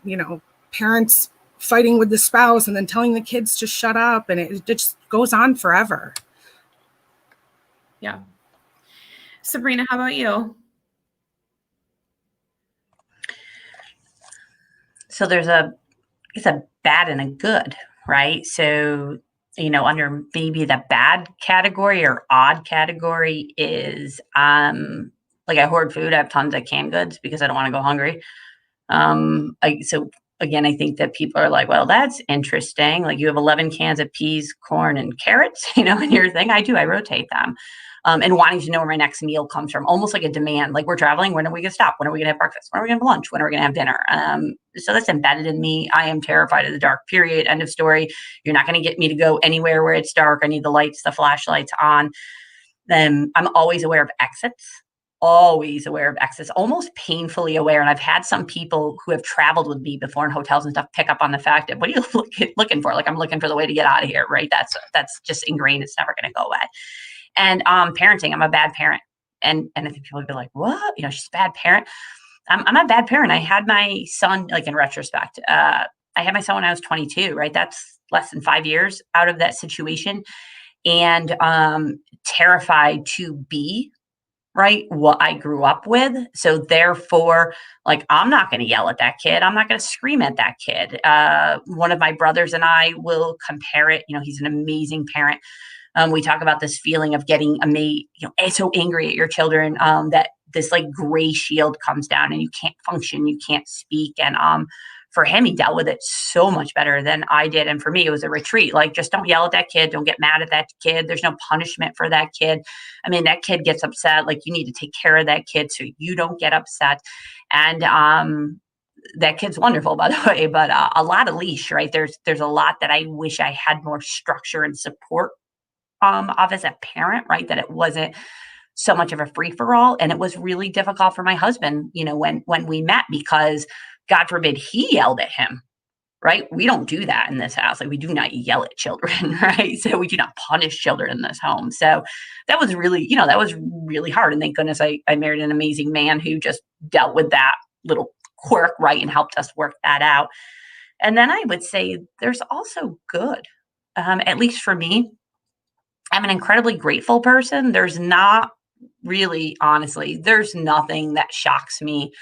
parents fighting with the spouse and then telling the kids to shut up, and it just goes on forever. Yeah. Sabrina, how about you? So there's it's a bad and a good, right? So, under maybe the bad category or odd category is, like, I hoard food. I have tons of canned goods because I don't want to go hungry. So again, I think that people are like, well, that's interesting. Like, you have 11 cans of peas, corn, and carrots, in your thing. I do. I rotate them. And wanting to know where my next meal comes from, almost like a demand. Like, we're traveling. When are we going to stop? When are we going to have breakfast? When are we going to have lunch? When are we going to have dinner? So that's embedded in me. I am terrified of the dark, period. End of story. You're not going to get me to go anywhere where it's dark. I need the lights, the flashlights on. Then I'm always aware of exits. Almost painfully aware. And I've had some people who have traveled with me before in hotels and stuff pick up on the fact that, what are you looking for? Like, I'm looking for the way to get out of here, right? That's just ingrained. It's never going to go away. And parenting, I'm a bad parent. And I think people would be like, what? She's a bad parent. I'm a bad parent. I had my son, like, in retrospect, I had my son when I was 22, right? That's less than 5 years out of that situation. And terrified to be, right, what I grew up with. So therefore, like, I'm not going to yell at that kid. I'm not going to scream at that kid. One of my brothers and I will compare it. He's an amazing parent. We talk about this feeling of getting so angry at your children, that this, like, gray shield comes down and you can't function, you can't speak. And for him, he dealt with it so much better than I did. And for me, it was a retreat. Like, just don't yell at that kid. Don't get mad at that kid. There's no punishment for that kid. I mean, that kid gets upset. Like, you need to take care of that kid so you don't get upset. And that kid's wonderful, by the way, but a lot of leash, right? There's a lot that I wish I had more structure and support of as a parent, right? That it wasn't so much of a free for all. And it was really difficult for my husband, when we met, because God forbid he yelled at him, right? We don't do that in this house. Like, we do not yell at children, right? So we do not punish children in this home. So that was really, that was really hard. And thank goodness I married an amazing man who just dealt with that little quirk, right, and helped us work that out. And then I would say there's also good, at least for me. I'm an incredibly grateful person. There's not really, honestly, there's nothing that shocks me.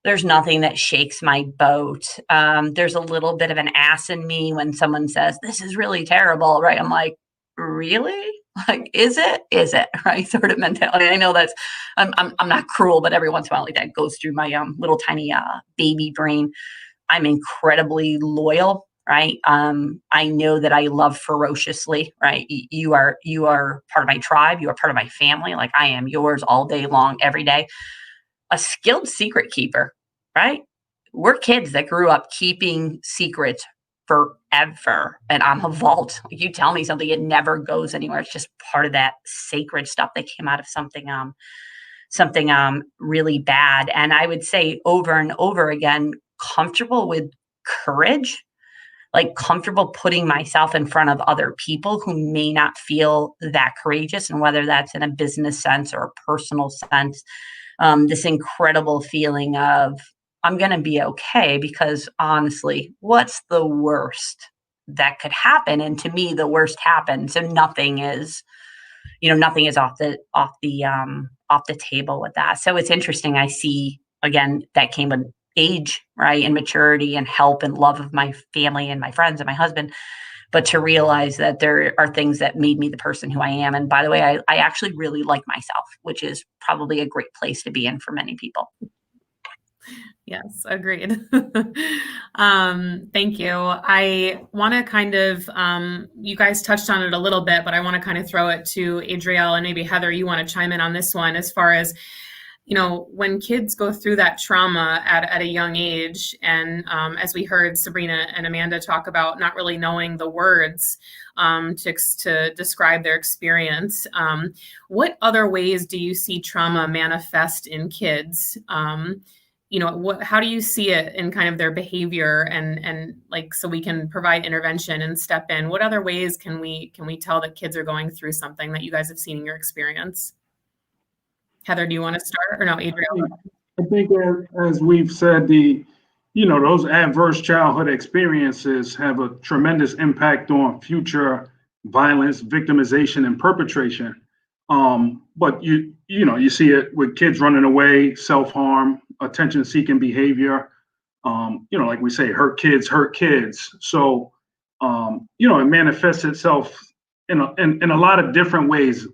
There's nothing that shakes my boat. There's a little bit of an ass in me when someone says, this is really terrible, right? I'm like, really? Like, is it? Is it? Right? Sort of mentality. I know that's, I'm not cruel, but every once in a while, like, that goes through my little tiny baby brain. I'm incredibly loyal, right? I know that I love ferociously, right? You are part of my tribe. You are part of my family. Like, I am yours all day long, every day. A skilled secret keeper, right? We're kids that grew up keeping secrets forever. And I'm a vault. You tell me something, it never goes anywhere. It's just part of that sacred stuff that came out of something really bad. And I would say over and over again, comfortable with courage, like comfortable putting myself in front of other people who may not feel that courageous, and whether that's in a business sense or a personal sense, this incredible feeling of, I'm going to be okay, because honestly, what's the worst that could happen? And to me, the worst happened. So nothing is off the table with that. So it's interesting. I see, again, that came with age, right? And maturity and help and love of my family and my friends and my husband. But to realize that there are things that made me the person who I am. And by the way, I actually really like myself, which is probably a great place to be in for many people. Yes, agreed. Thank you. I want to kind of, you guys touched on it a little bit, but I want to kind of throw it to Adrielle, and maybe Heather, you want to chime in on this one, as far as, when kids go through that trauma at a young age, and as we heard Sabrina and Amanda talk about, not really knowing the words to describe their experience. What other ways do you see trauma manifest in kids? How do you see it in kind of their behavior, and like, so we can provide intervention and step in? What other ways can we tell that kids are going through something that you guys have seen in your experience? Heather, do you want to start, or no, Adrielle? I think as we've said, those adverse childhood experiences have a tremendous impact on future violence, victimization, and perpetration. But you see it with kids running away, self-harm, attention-seeking behavior. Like we say, hurt kids hurt kids. So, it manifests itself in a lot of different ways.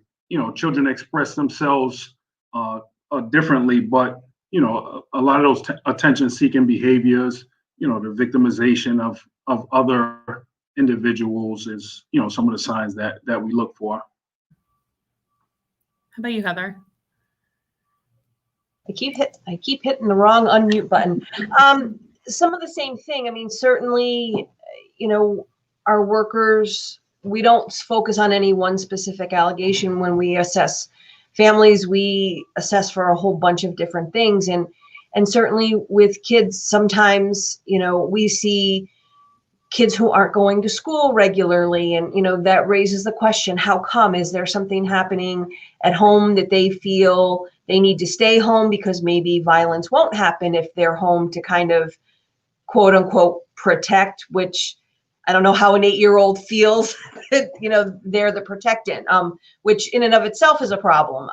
Children express themselves differently, but a lot of those attention-seeking behaviors, the victimization of other individuals is, some of the signs that we look for. How about you, Heather? I keep hitting the wrong unmute button. Some of the same thing. I mean, certainly, our workers, we don't focus on any one specific allegation when we assess families. We assess for a whole bunch of different things, and certainly with kids, sometimes we see kids who aren't going to school regularly, and that raises the question, how come? Is there something happening at home that they feel they need to stay home because maybe violence won't happen if they're home, to kind of quote unquote protect, which I don't know how an 8-year-old feels that, they're the protectant, which in and of itself is a problem.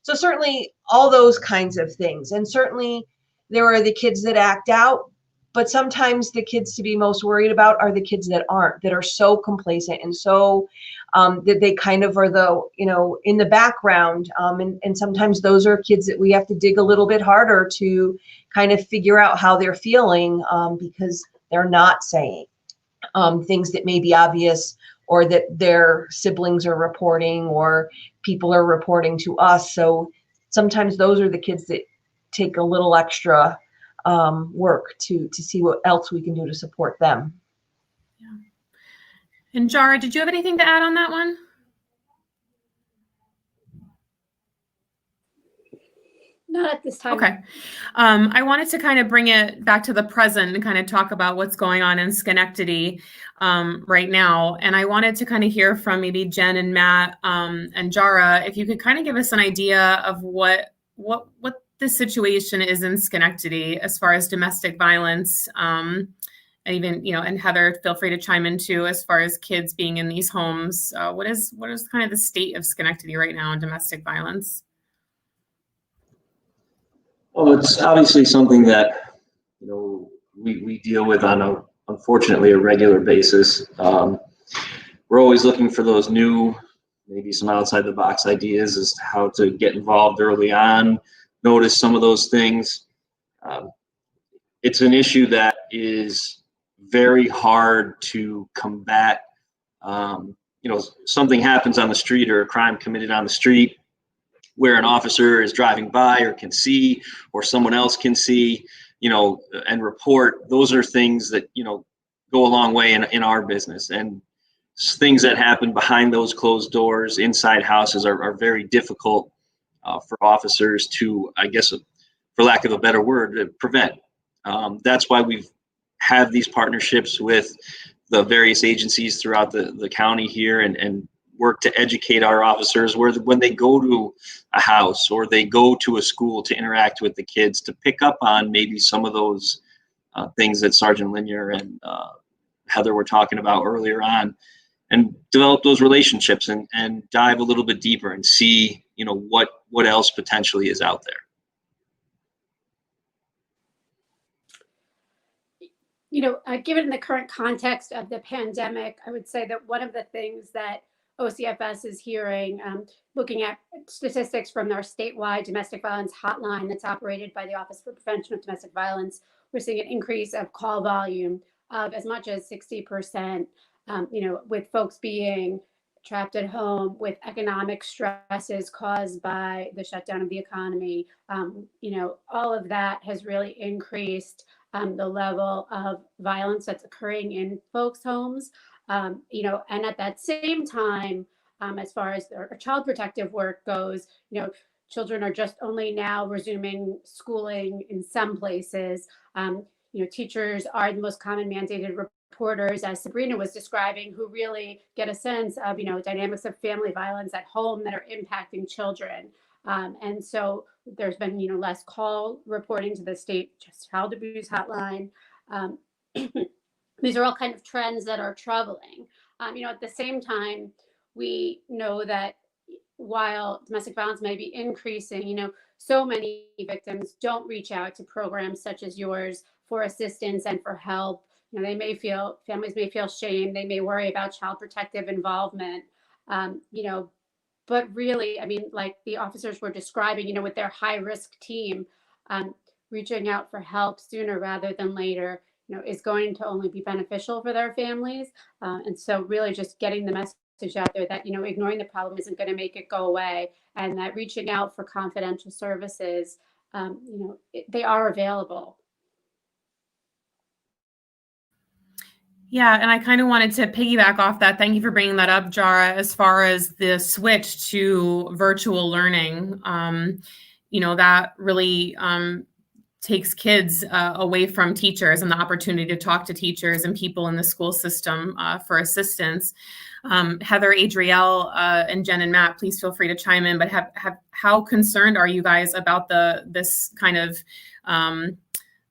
So certainly all those kinds of things. And certainly there are the kids that act out, but sometimes the kids to be most worried about are the kids that aren't, that are so complacent and so that they kind of are in the background. And sometimes those are kids that we have to dig a little bit harder to kind of figure out how they're feeling, because they're not saying things that may be obvious, or that their siblings are reporting, or people are reporting to us. So sometimes those are the kids that take a little extra work to see what else we can do to support them. Yeah. And Jara, did you have anything to add on that one? Not at this time. Okay. I wanted to kind of bring it back to the present and kind of talk about what's going on in Schenectady right now. And I wanted to kind of hear from maybe Jen and Matt and Jara, if you could kind of give us an idea of what the situation is in Schenectady as far as domestic violence. And even, and Heather, feel free to chime in too, as far as kids being in these homes. What is kind of the state of Schenectady right now in domestic violence? Well, it's obviously something that, we deal with on unfortunately a regular basis. We're always looking for those new, maybe some outside the box ideas as to how to get involved early on, notice some of those things. It's an issue that is very hard to combat. Something happens on the street or a crime committed on the street where an officer is driving by or can see, or someone else can see, and report. Those are things that, go a long way in our business. And things that happen behind those closed doors, inside houses, are very difficult for officers to, I guess, for lack of a better word, prevent. That's why we've had these partnerships with the various agencies throughout the county here, and work to educate our officers when they go to a house or they go to a school to interact with the kids, to pick up on maybe some of those things that Sergeant Linier and Heather were talking about earlier on, and develop those relationships and dive a little bit deeper and see, what else potentially is out there. Given the current context of the pandemic, I would say that one of the things that OCFS is hearing, looking at statistics from our statewide domestic violence hotline that's operated by the Office for Prevention of Domestic Violence, we're seeing an increase of call volume of as much as 60%, with folks being trapped at home, with economic stresses caused by the shutdown of the economy. All of that has really increased the level of violence that's occurring in folks' homes. And at that same time, as far as our child protective work goes, children are just only now resuming schooling in some places. Teachers are the most common mandated reporters, as Sabrina was describing, who really get a sense of, dynamics of family violence at home that are impacting children. And so there's been, less call reporting to the state child abuse hotline. These are all kind of trends that are troubling. At the same time, we know that while domestic violence may be increasing, so many victims don't reach out to programs such as yours for assistance and for help. Families may feel shame. They may worry about child protective involvement. But really, like the officers were describing, with their high risk team, reaching out for help sooner rather than later, is going to only be beneficial for their families. And so really just getting the message out there that, ignoring the problem isn't going to make it go away, and that reaching out for confidential services, they are available. Yeah, and I kind of wanted to piggyback off that. Thank you for bringing that up, Jara, as far as the switch to virtual learning. That really takes kids away from teachers and the opportunity to talk to teachers and people in the school system for assistance. Heather, Adrielle, and Jen and Matt, please feel free to chime in, but how concerned are you guys about this kind of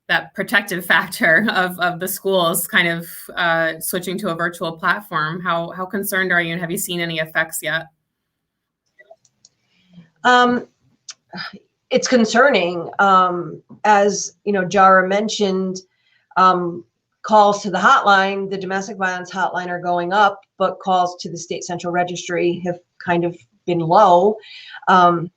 that protective factor of the schools kind of switching to a virtual platform? How concerned are you, and have you seen any effects yet? It's concerning. As Jara mentioned, calls to the hotline, the domestic violence hotline, are going up, but calls to the state central registry have kind of been low. And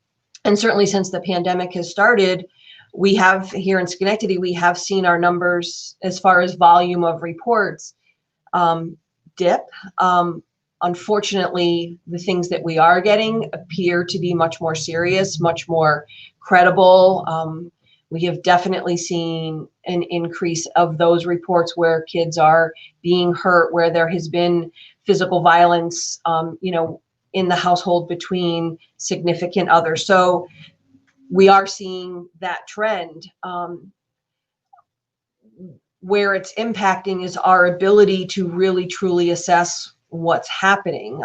certainly since the pandemic has started, we have here in Schenectady, we have seen our numbers as far as volume of reports dip. Unfortunately, the things that we are getting appear to be much more serious, much more credible. We have definitely seen an increase of those reports where kids are being hurt, where there has been physical violence, in the household between significant others. So we are seeing that trend. Where it's impacting is our ability to really truly assess what's happening.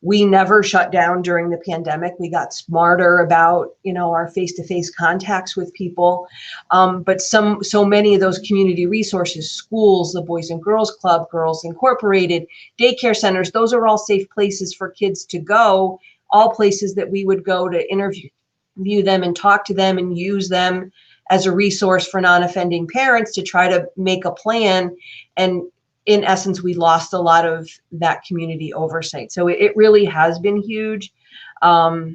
We never shut down during the pandemic. We got smarter about, our face-to-face contacts with people. But so many of those community resources, schools, the Boys and Girls Club, Girls Incorporated, daycare centers, those are all safe places for kids to go, all places that we would go to interview them and talk to them and use them as a resource for non-offending parents to try to make a plan. And in essence, we lost a lot of that community oversight. So it really has been huge. Now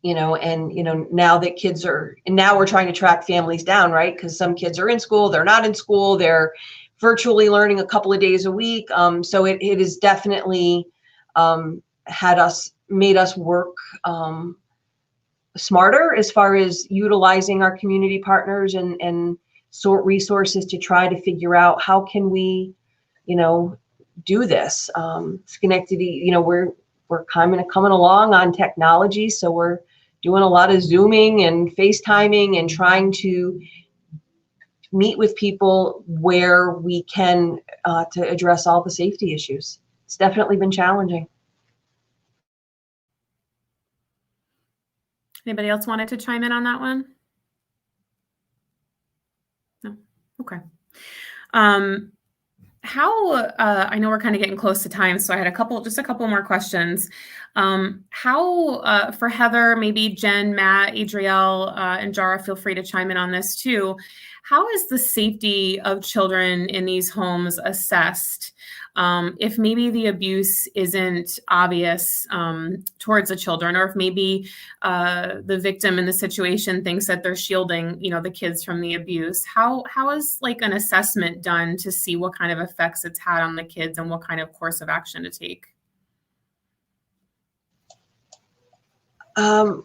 that kids now we're trying to track families down, right? Because some kids are in school, they're not in school, they're virtually learning a couple of days a week. So it has definitely made us work smarter as far as utilizing our community partners and sort resources to try to figure out how can we, do this. Schenectady, we're kind of coming along on technology, so we're doing a lot of Zooming and FaceTiming and trying to meet with people where we can to address all the safety issues. It's definitely been challenging. Anybody else wanted to chime in on that one? No? Okay. I know we're kind of getting close to time, so I had just a couple more questions. For Heather, maybe Jen, Matt, Adrielle, and Jara, feel free to chime in on this too. How is the safety of children in these homes assessed? If maybe the abuse isn't obvious towards the children, or if maybe the victim in the situation thinks that they're shielding, the kids from the abuse, how is like an assessment done to see what kind of effects it's had on the kids and what kind of course of action to take?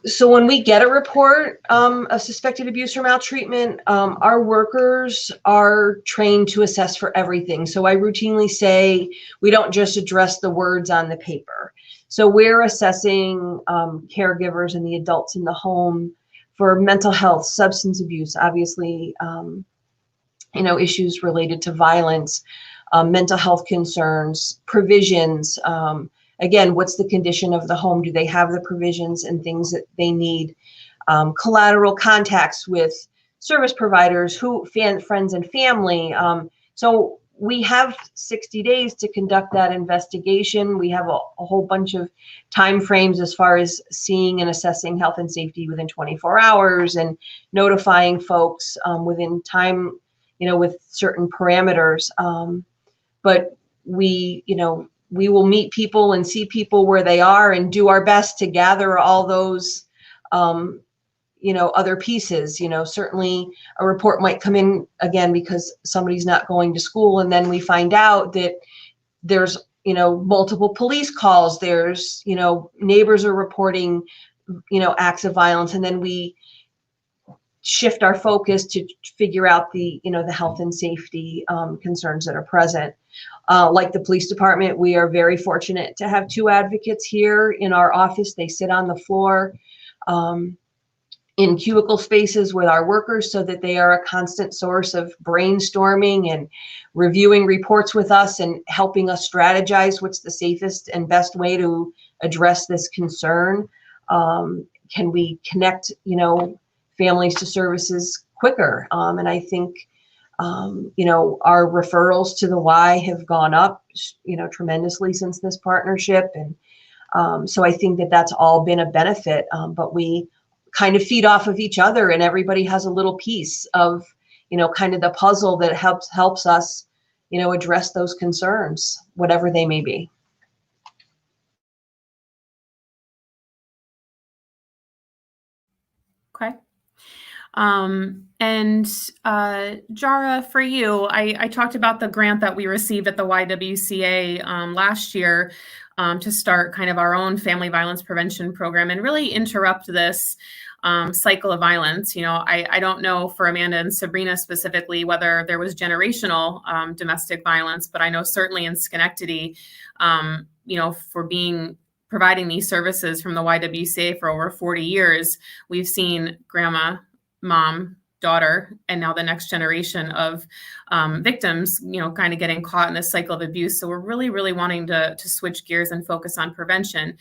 So when we get a report of suspected abuse or maltreatment, our workers are trained to assess for everything. So I routinely say we don't just address the words on the paper. So we're assessing caregivers and the adults in the home for mental health, substance abuse, obviously, issues related to violence, mental health concerns, provisions. Again, what's the condition of the home? Do they have the provisions and things that they need? Collateral contacts with service providers, friends and family. So we have 60 days to conduct that investigation. We have a whole bunch of time frames as far as seeing and assessing health and safety within 24 hours and notifying folks within time, with certain parameters. But we will meet people and see people where they are and do our best to gather all those, other pieces. Certainly a report might come in again because somebody's not going to school, and then we find out that there's, multiple police calls. There's, neighbors are reporting, acts of violence, and then we shift our focus to figure out the health and safety concerns that are present. Like the police department, we are very fortunate to have 2 advocates here in our office. They sit on the floor in cubicle spaces with our workers so that they are a constant source of brainstorming and reviewing reports with us and helping us strategize what's the safest and best way to address this concern. Can we connect, families to services quicker? And I think, our referrals to the Y have gone up, tremendously since this partnership. And so I think that that's all been a benefit, but we kind of feed off of each other, and everybody has a little piece of, kind of the puzzle that helps us, address those concerns, whatever they may be. Okay. Jara, for you, I talked about the grant that we received at the YWCA last year to start kind of our own family violence prevention program and really interrupt this cycle of violence. I don't know for Amanda and Sabrina specifically whether there was generational domestic violence, but I know certainly in Schenectady, for being providing these services from the YWCA for over 40 years, we've seen grandma, mom, daughter, and now the next generation of victims, kind of getting caught in this cycle of abuse. So we're really, really wanting to switch gears and focus on prevention.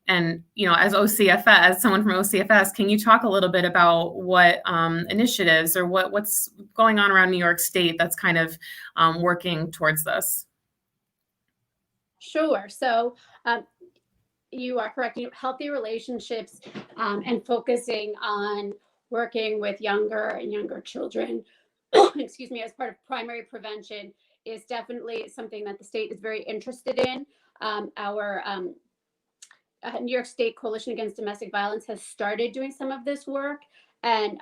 And, as OCFS, as someone from OCFS, can you talk a little bit about what initiatives or what's going on around New York State that's kind of working towards this? Sure. So you are correct. Healthy relationships and focusing on working with younger and younger children, excuse me, as part of primary prevention is definitely something that the state is very interested in. Our New York State Coalition Against Domestic Violence has started doing some of this work, and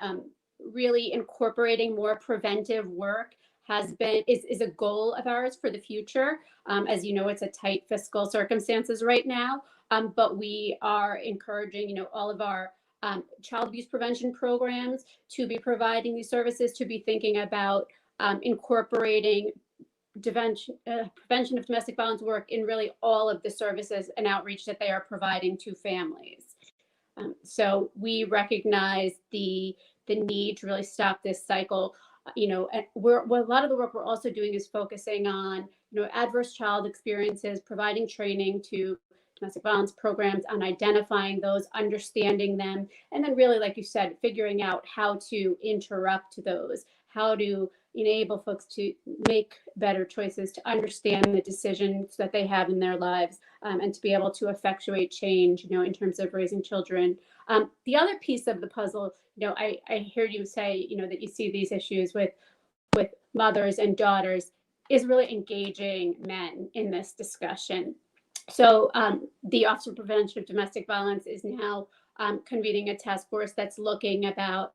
really incorporating more preventive work is a goal of ours for the future. As you know, it's a tight fiscal circumstances right now, but we are encouraging, all of our child abuse prevention programs to be providing these services, to be thinking about incorporating prevention of domestic violence work in really all of the services and outreach that they are providing to families. So we recognize the need to really stop this cycle. And a lot of the work we're also doing is focusing on, adverse child experiences, providing training to domestic violence programs on identifying those, understanding them, and then really, like you said, figuring out how to interrupt those, how to enable folks to make better choices, to understand the decisions that they have in their lives, and to be able to effectuate change, in terms of raising children. The other piece of the puzzle, I heard you say, that you see these issues with mothers and daughters, is really engaging men in this discussion. So the Office of Prevention of Domestic Violence is now convening a task force that's looking about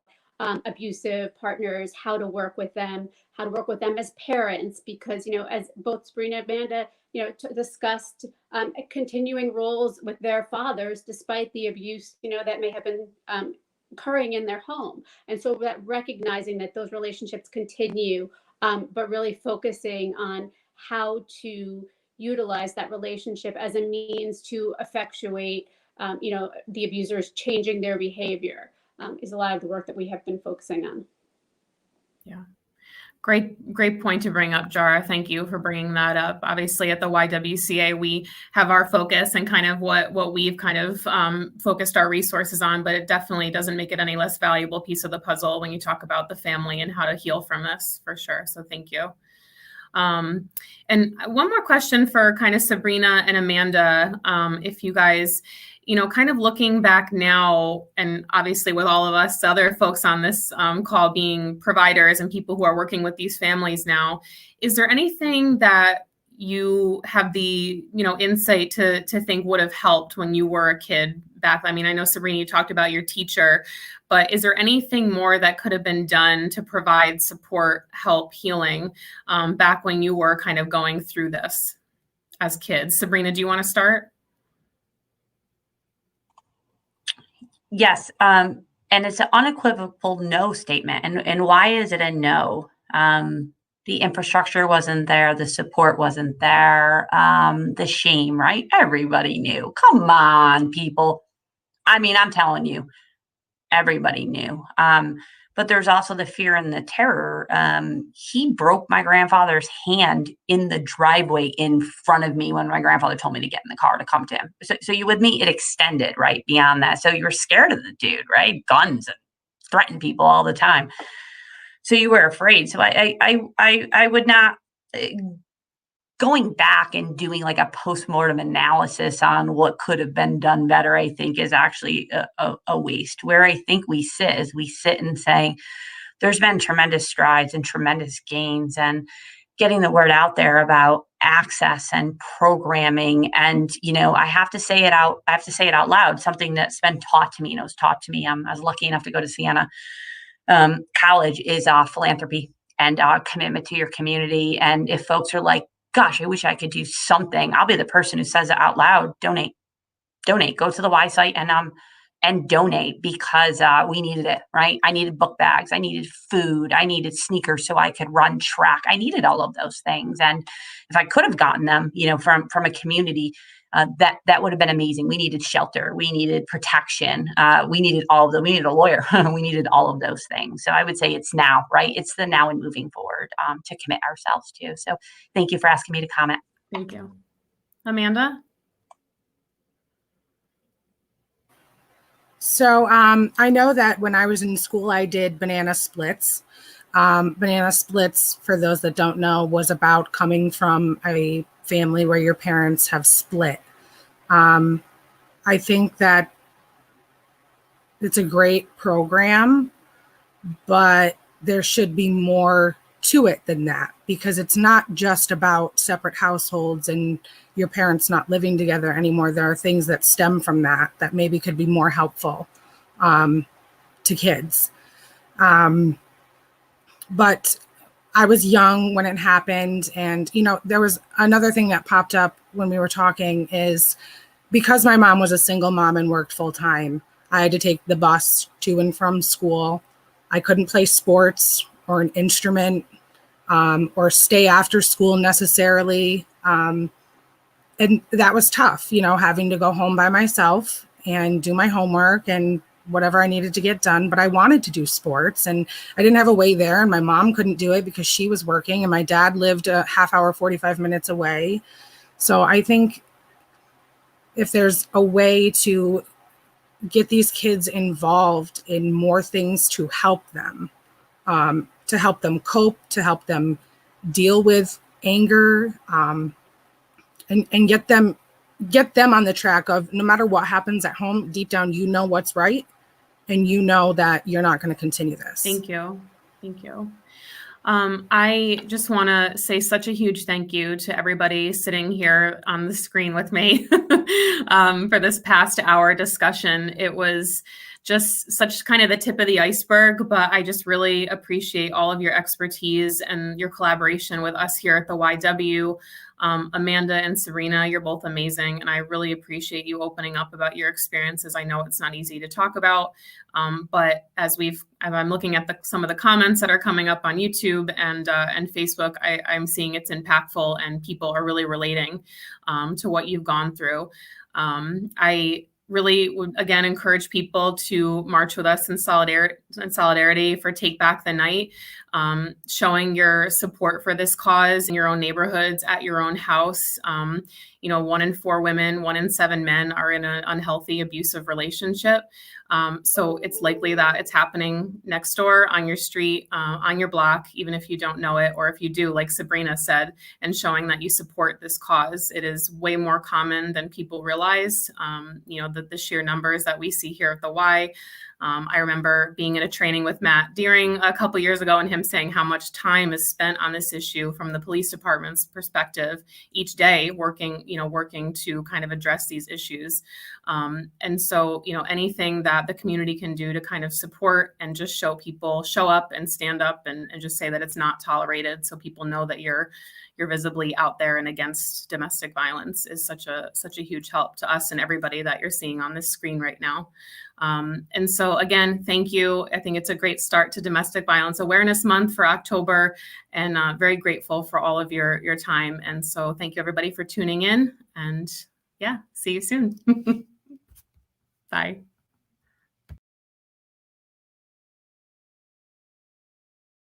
abusive partners, how to work with them as parents, because, as both Sabrina and Amanda, discussed continuing roles with their fathers despite the abuse, that may have been occurring in their home. And so that recognizing that those relationships continue, but really focusing on how to utilize that relationship as a means to effectuate, the abusers changing their behavior, is a lot of the work that we have been focusing on. Yeah. Great point to bring up, Jara. Thank you for bringing that up. Obviously, at the YWCA, we have our focus and kind of what we've kind of focused our resources on, but it definitely doesn't make it any less valuable piece of the puzzle when you talk about the family and how to heal from this, for sure. So thank you. And one more question for kind of Sabrina and Amanda, if you guys, kind of looking back now, and obviously with all of us other folks on this call being providers and people who are working with these families now, is there anything that you have the, insight to think would have helped when you were a kid back? I mean, I know, Sabrina, you talked about your teacher, but is there anything more that could have been done to provide support, help, healing back when you were kind of going through this as kids? Sabrina, do you want to start? Yes. And it's an unequivocal no statement. And why is it a no? The infrastructure wasn't there. The support wasn't there. The shame, right? Everybody knew. Come on, people. I mean, I'm telling you, everybody knew. But there's also the fear and the terror. He broke my grandfather's hand in the driveway in front of me when my grandfather told me to get in the car to come to him. So you with me? It extended right beyond that. So you were scared of the dude, right? Guns and threaten people all the time. So you were afraid. So I would not, going back and doing like a postmortem analysis on what could have been done better, I think is actually a waste. Where I think we sit is we sit and saying there's been tremendous strides and tremendous gains and getting the word out there about access and programming. And, I have to say it out loud, something that's been taught to me, I was lucky enough to go to Siena College, is philanthropy and commitment to your community. And if folks are like, gosh, I wish I could do something, I'll be the person who says it out loud. Donate, go to the Y site and donate because we needed it, right? I needed book bags, I needed food, I needed sneakers so I could run track. I needed all of those things. And if I could have gotten them, from a community, that would have been amazing. We needed shelter, we needed protection, we needed all of them. We needed a lawyer, we needed all of those things. So I would say it's now, right? It's the now and moving forward to commit ourselves to. So thank you for asking me to comment. Thank you. Amanda? So I know that when I was in school, I did banana splits. Banana splits, for those that don't know, was about coming from a family where your parents have split. I think that it's a great program, but there should be more to it than that, because it's not just about separate households and your parents not living together anymore. There are things that stem from that maybe could be more helpful to kids. But I was young when it happened. And, there was another thing that popped up when we were talking is because my mom was a single mom and worked full time, I had to take the bus to and from school. I couldn't play sports or an instrument or stay after school necessarily. And that was tough, having to go home by myself and do my homework and whatever I needed to get done. But I wanted to do sports and I didn't have a way there. And my mom couldn't do it because she was working and my dad lived a half hour, 45 minutes away. So I think if there's a way to get these kids involved in more things to help them cope, to help them deal with anger, and get them on the track of no matter what happens at home, deep down, what's right. And that you're not going to continue this. Thank you. Thank you. I just want to say such a huge thank you to everybody sitting here on the screen with me for this past hour discussion. It was just such kind of the tip of the iceberg, but I just really appreciate all of your expertise and your collaboration with us here at the YW. Amanda and Serena, you're both amazing. And I really appreciate you opening up about your experiences. I know it's not easy to talk about, but as I'm looking at some of the comments that are coming up on YouTube and Facebook, I'm seeing it's impactful and people are really relating to what you've gone through. I really would again encourage people to march with us in solidarity for Take Back the Night, showing your support for this cause in your own neighborhoods, at your own house. 1 in 4 women, 1 in 7 men are in an unhealthy, abusive relationship. So it's likely that it's happening next door, on your street, on your block, even if you don't know it, or if you do, like Sabrina said, and showing that you support this cause. It is way more common than people realize. The sheer numbers that we see here at the Y. I remember being in a training with Matt Deering a couple years ago and him saying how much time is spent on this issue from the police department's perspective each day, working to kind of address these issues. And so, anything that the community can do to kind of support and just show up and stand up and just say that it's not tolerated, so people know that you're visibly out there and against domestic violence, is such a huge help to us and everybody that you're seeing on this screen right now. And so again, thank you. I think it's a great start to Domestic Violence Awareness Month for October, and very grateful for all of your time. And so thank you everybody for tuning in, and see you soon. Bye.